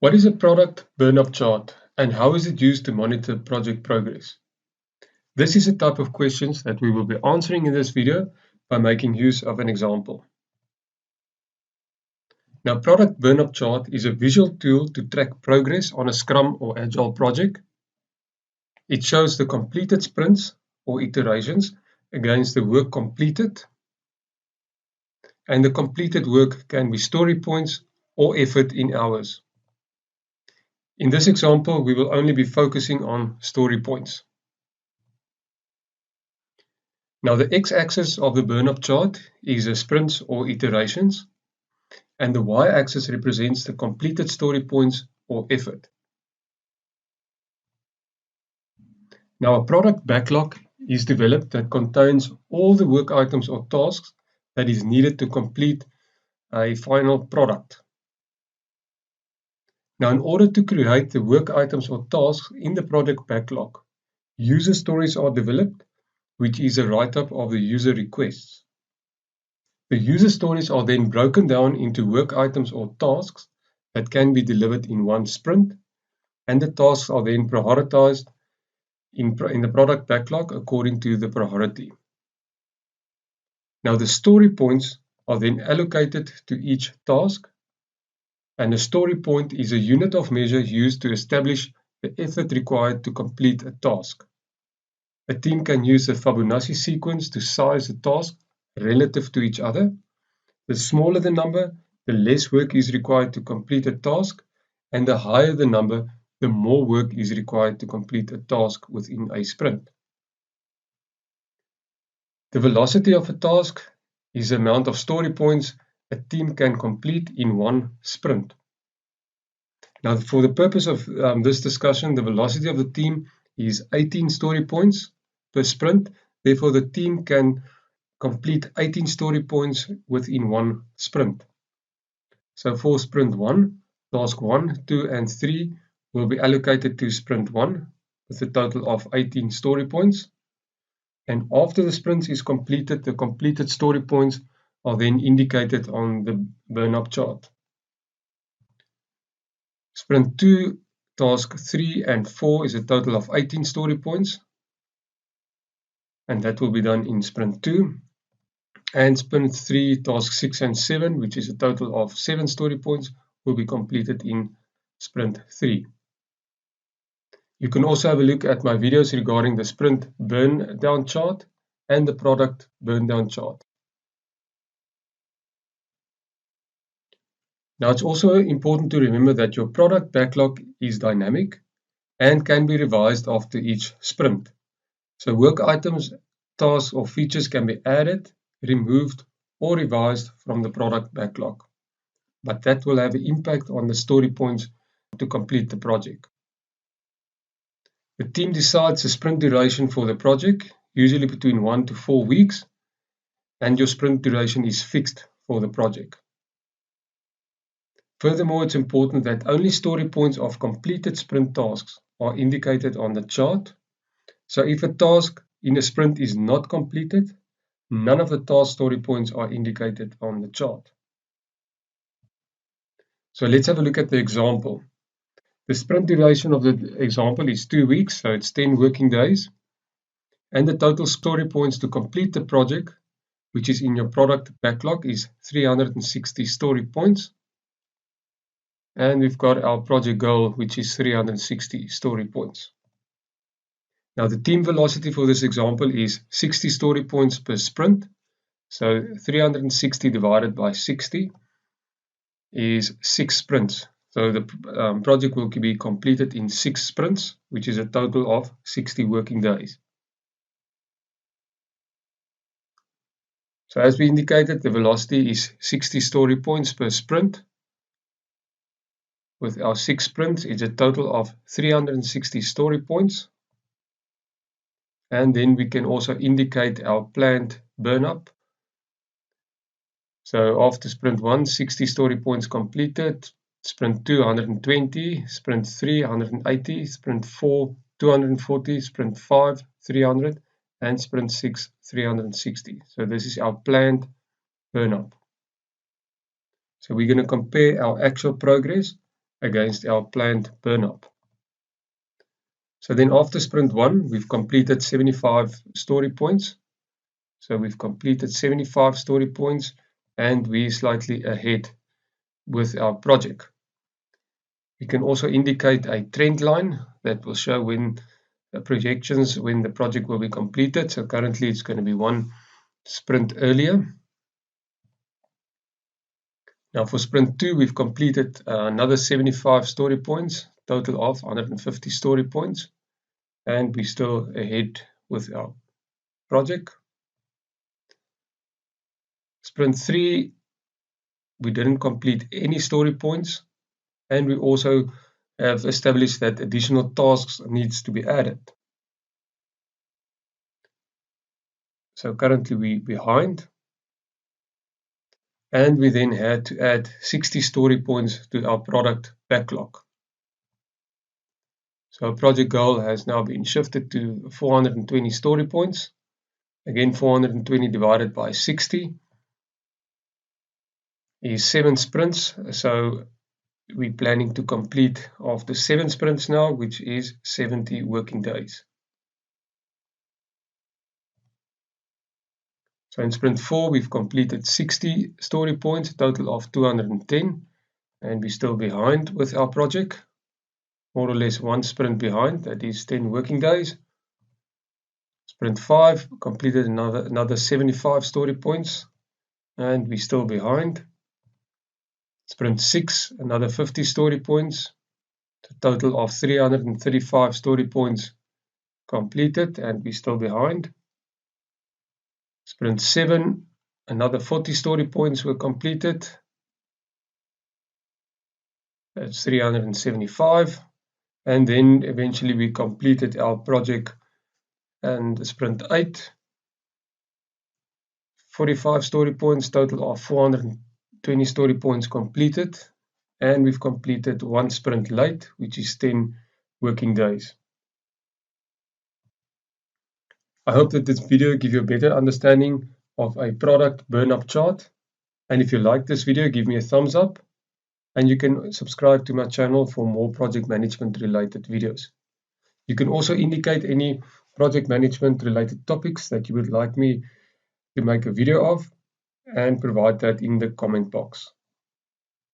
What is a product burn-up chart and how is it used to monitor project progress? This is a type of questions that we will be answering in this video by making use of an example. Now, product burn-up chart is a visual tool to track progress on a Scrum or Agile project. It shows the completed sprints or iterations against the work completed, and the completed work can be story points or effort in hours. In this example, we will only be focusing on story points. Now, the x-axis of the burn-up chart is the sprints or iterations, and the y-axis represents the completed story points or effort. Now, a product backlog is developed that contains all the work items or tasks that is needed to complete a final product. Now, in order to create the work items or tasks in the product backlog, user stories are developed, which is a write-up of the user requests. The user stories are then broken down into work items or tasks that can be delivered in one sprint, and the tasks are then prioritized in the product backlog according to the priority. Now, the story points are then allocated to each task, and a story point is a unit of measure used to establish the effort required to complete a task. A team can use a Fibonacci sequence to size a task relative to each other. The smaller the number, the less work is required to complete a task, and the higher the number, the more work is required to complete a task within a sprint. The velocity of a task is the amount of story points a team can complete in one sprint. Now, for the purpose of this discussion, the velocity of the team is 18 story points per sprint. Therefore, the team can complete 18 story points within one sprint. So for sprint 1, task 1, 2, and 3 will be allocated to sprint 1 with a total of 18 story points. And after the sprint is completed, the completed story points are then indicated on the burn-up chart. Sprint 2, task 3 and 4 is a total of 18 story points, and that will be done in sprint 2. And sprint 3, task 6 and 7, which is a total of 7 story points, will be completed in sprint 3. You can also have a look at my videos regarding the sprint burn down chart and the product burn down chart. Now, it's also important to remember that your product backlog is dynamic and can be revised after each sprint. So work items, tasks, or features can be added, removed, or revised from the product backlog. But that will have an impact on the story points to complete the project. The team decides the sprint duration for the project, usually between 1 to 4 weeks, and your sprint duration is fixed for the project. Furthermore, it's important that only story points of completed sprint tasks are indicated on the chart. So if a task in a sprint is not completed, none of the task story points are indicated on the chart. So let's have a look at the example. The sprint duration of the example is 2 weeks, so it's 10 working days. And the total story points to complete the project, which is in your product backlog, is 360 story points. And we've got our project goal, which is 360 story points. Now, the team velocity for this example is 60 story points per sprint. So 360 divided by 60 is 6 sprints. So the project will be completed in 6 sprints, which is a total of 60 working days. So as we indicated, the velocity is 60 story points per sprint. With our 6 sprints, it's a total of 360 story points. And then we can also indicate our planned burn-up. So after sprint 1, 60 story points completed. Sprint 2, 120. Sprint 3, 180. Sprint 4, 240. Sprint 5, 300. And sprint 6, 360. So this is our planned burn-up. So we're going to compare our actual progress against our planned burn-up. So then after sprint 1, we've completed 75 story points. So we've completed 75 story points and we're slightly ahead with our project. We can also indicate a trend line that will show when projections when the project will be completed. So currently it's going to be one sprint earlier. Now for sprint 2, we've completed another 75 story points, total of 150 story points, and we're still ahead with our project. Sprint 3, we didn't complete any story points, and we also have established that additional tasks needs to be added. So currently we're behind, and we then had to add 60 story points to our product backlog. So our project goal has now been shifted to 420 story points. Again, 420 divided by 60 is 7 sprints. So we're planning to complete after 7 sprints now, which is 70 working days. So in sprint 4, we've completed 60 story points, a total of 210, and we're still behind with our project. More or less one sprint behind, that is 10 working days. Sprint 5 completed another 75 story points, and we're still behind. Sprint 6, another 50 story points, a total of 335 story points completed, and we're still behind. Sprint 7, another 40 story points were completed. That's 375. And then eventually we completed our project, and sprint 8, 45 story points, total of 420 story points completed, and we've completed one sprint late, which is 10 working days. I hope that this video gives you a better understanding of a product burn-up chart, and if you like this video, give me a thumbs up, and you can subscribe to my channel for more project management related videos. You can also indicate any project management related topics that you would like me to make a video of, and provide that in the comment box.